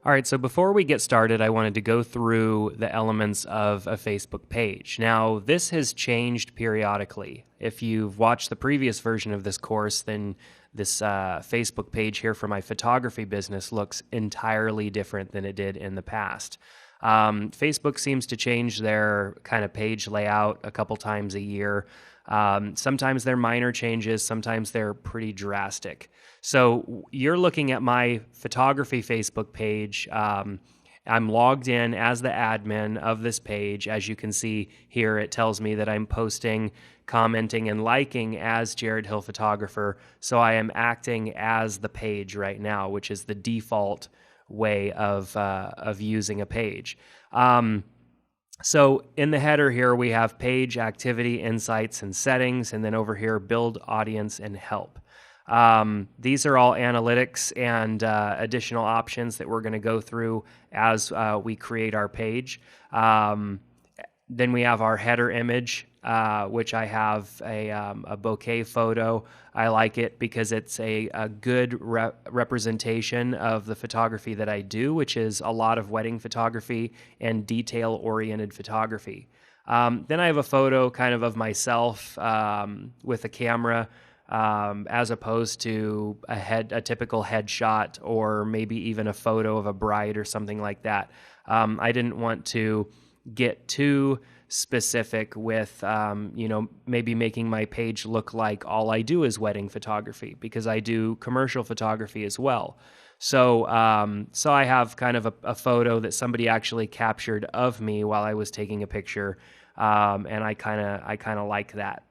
All right, so before we get started, I wanted to go through the elements of a Facebook page. Now, this has changed periodically. If you've watched the previous version of this course, then this Facebook page here for my photography business looks entirely different than it did in the past. Facebook seems to change their kind of page layout a couple times a year. Sometimes they're minor changes, sometimes they're pretty drastic. So you're looking at my photography Facebook page. I'm logged in as the admin of this page. As you can see here, it tells me that I'm posting, commenting, and liking as Jared Hill Photographer. So I am acting as the page right now, which is the default way of using a page. So in the header here, we have page, activity, insights, and settings, and then over here, build, audience, and help. These are all analytics and additional options that we're going to go through as we create our page. Then we have our header image, which I have a bouquet photo. I like it because it's a good representation of the photography that I do, which is a lot of wedding photography and detail-oriented photography. Then I have a photo kind of myself with a camera, as opposed to a typical headshot or maybe even a photo of a bride or something like that. I didn't want to get too specific with, maybe making my page look like all I do is wedding photography, because I do commercial photography as well. So I have kind of a photo that somebody actually captured of me while I was taking a picture, and I kind of like that.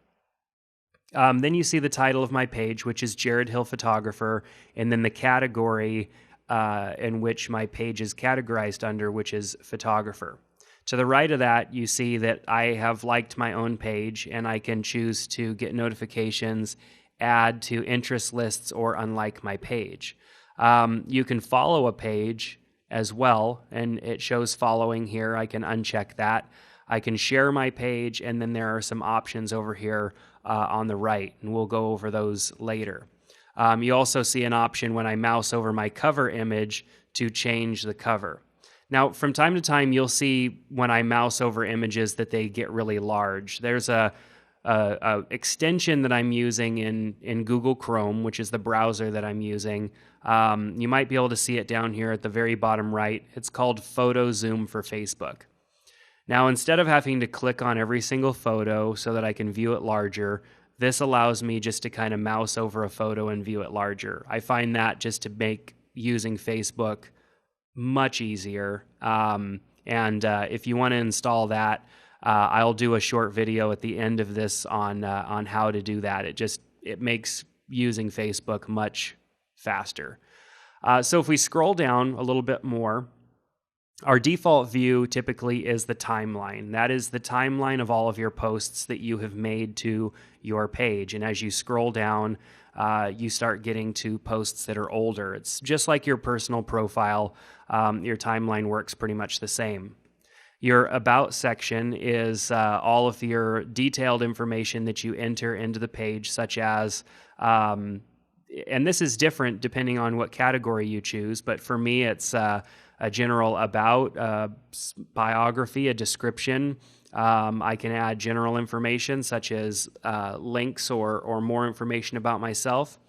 Then you see the title of my page, which is Jared Hill Photographer, and then the category in which my page is categorized under, which is photographer. To the right of that, you see that I have liked my own page, and I can choose to get notifications, add to interest lists, or unlike my page. You can follow a page as well, and it shows following here. I can uncheck that. I can share my page, and then there are some options over here on the right, and we'll go over those later. You also see an option when I mouse over my cover image to change the cover. Now, from time to time, you'll see when I mouse over images that they get really large. There's a extension that I'm using in Google Chrome, which is the browser that I'm using. You might be able to see it down here at the very bottom right. It's called Photo Zoom for Facebook. Now, instead of having to click on every single photo so that I can view it larger, this allows me just to kind of mouse over a photo and view it larger. I find that just to make using Facebook much easier. If you want to install that, I'll do a short video at the end of this on how to do that. It makes using Facebook much faster. So if we scroll down a little bit more, our default view typically is the timeline. That is the timeline of all of your posts that you have made to your page. And as you scroll down, you start getting to posts that are older. It's just like your personal profile. Your timeline works pretty much the same. Your About section is all of your detailed information that you enter into the page, such as, and this is different depending on what category you choose, but for me it's a general about, biography, a description. I can add general information such as links or more information about myself.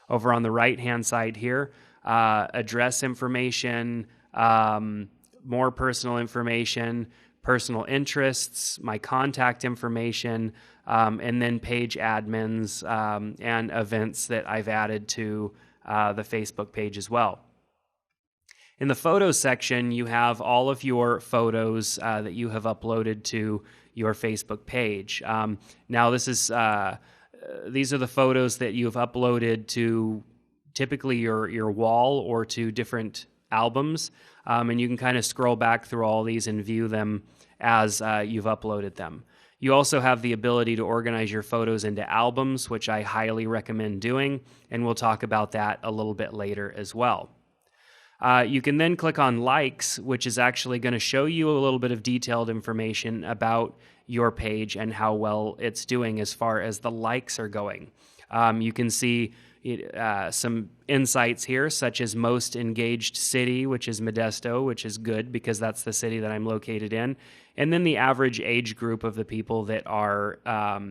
Over on the right-hand side here, address information, more personal information, personal interests, my contact information, and then page admins and events that I've added to the Facebook page as well. In the photos section, you have all of your photos that you have uploaded to your Facebook page. Now, these are the photos that you've uploaded to typically your wall or to different albums, and you can kind of scroll back through all these and view them as you've uploaded them. You also have the ability to organize your photos into albums, which I highly recommend doing, and we'll talk about that a little bit later as well. You can then click on likes, which is actually going to show you a little bit of detailed information about your page and how well it's doing as far as the likes are going. You can see, some insights here, such as most engaged city, which is Modesto, which is good because that's the city that I'm located in. And then the average age group of the people that are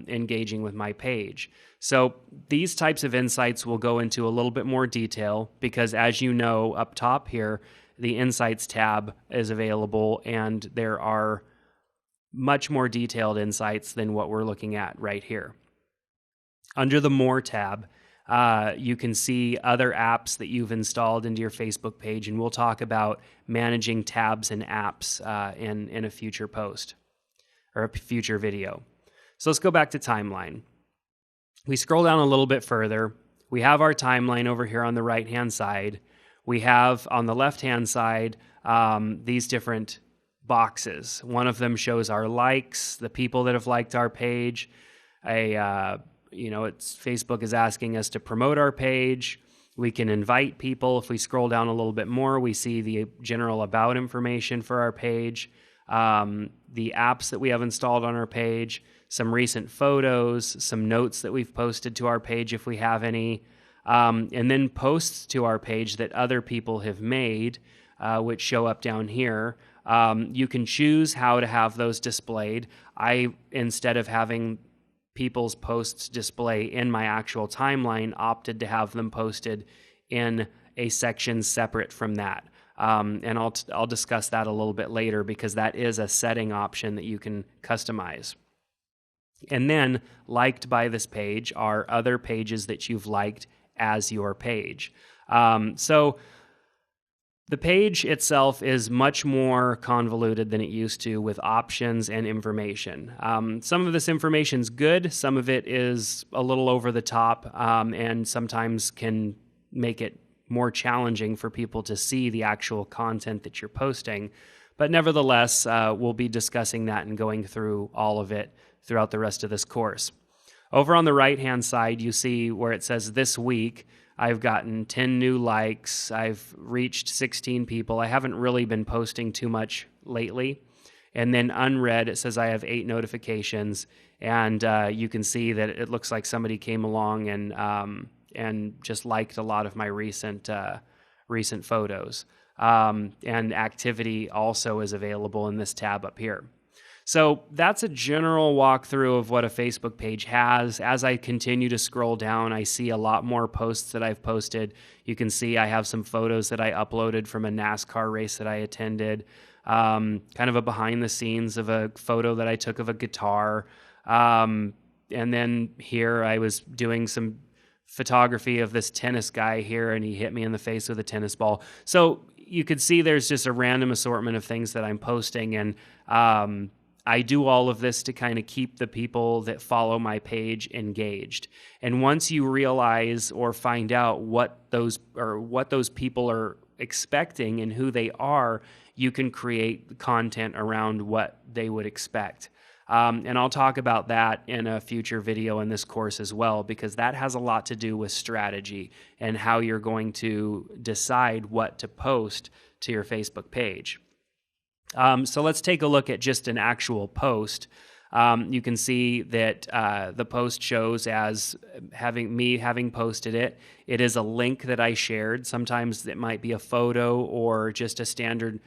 engaging with my page. So these types of insights will go into a little bit more detail because, as you know, up top here, the Insights tab is available, and there are much more detailed insights than what we're looking at right here. Under the More tab, you can see other apps that you've installed into your Facebook page, and we'll talk about managing tabs and apps in a future post or a future video. So let's go back to timeline. We scroll down a little bit further. We have our timeline over here on the right-hand side. We have on the left-hand side these different boxes. One of them shows our likes, the people that have liked our page. Facebook is asking us to promote our page. We can invite people. If we scroll down a little bit more, we see the general about information for our page, the apps that we have installed on our page, some recent photos, some notes that we've posted to our page if we have any, and then posts to our page that other people have made, which show up down here. You can choose how to have those displayed. Instead of having people's posts display in my actual timeline, opted to have them posted in a section separate from that. And I'll discuss that a little bit later because that is a setting option that you can customize. And then liked by this page are other pages that you've liked as your page. So the page itself is much more convoluted than it used to with options and information. Some of this information is good. Some of it is a little over the top and sometimes can make it more challenging for people to see the actual content that you're posting. But nevertheless, we'll be discussing that and going through all of it throughout the rest of this course. Over on the right-hand side, you see where it says this week, I've gotten 10 new likes. I've reached 16 people. I haven't really been posting too much lately. And then unread, it says I have 8 notifications. And you can see that it looks like somebody came along and just liked a lot of my recent photos. And activity also is available in this tab up here. So that's a general walkthrough of what a Facebook page has. As I continue to scroll down, I see a lot more posts that I've posted. You can see I have some photos that I uploaded from a NASCAR race that I attended, kind of a behind the scenes of a photo that I took of a guitar. And then here I was doing some photography of this tennis guy here, and he hit me in the face with a tennis ball. So you could see there's just a random assortment of things that I'm posting, and I do all of this to kind of keep the people that follow my page engaged. And once you realize or find out what those people are expecting and who they are, you can create content around what they would expect. And I'll talk about that in a future video in this course as well, because that has a lot to do with strategy and how you're going to decide what to post to your Facebook page. So let's take a look at just an actual post. You can see that the post shows as having posted it. It is a link that I shared. Sometimes it might be a photo or just a standard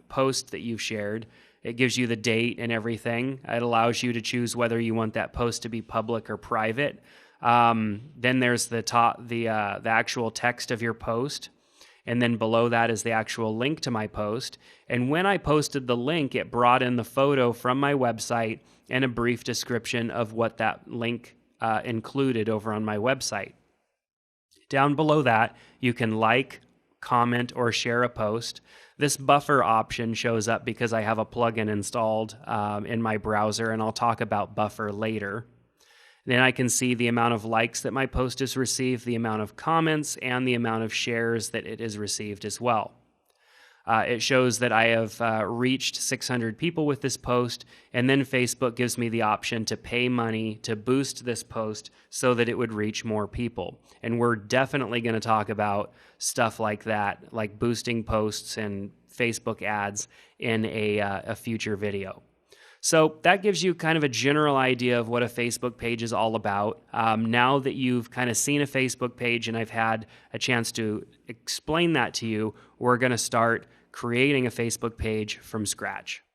post that you've shared. It gives you the date and everything. It allows you to choose whether you want that post to be public or private. Then there's the actual text of your post. And then below that is the actual link to my post. And when I posted the link, it brought in the photo from my website and a brief description of what that link included over on my website. Down below that, you can like, comment, or share a post. This buffer option shows up because I have a plugin installed in my browser, and I'll talk about buffer later. Then I can see the amount of likes that my post has received, the amount of comments, and the amount of shares that it has received as well. It shows that I have reached 600 people with this post, and then Facebook gives me the option to pay money to boost this post so that it would reach more people. And we're definitely going to talk about stuff like that, like boosting posts and Facebook ads in a future video. So that gives you kind of a general idea of what a Facebook page is all about. Now that you've kind of seen a Facebook page and I've had a chance to explain that to you, we're going to start creating a Facebook page from scratch.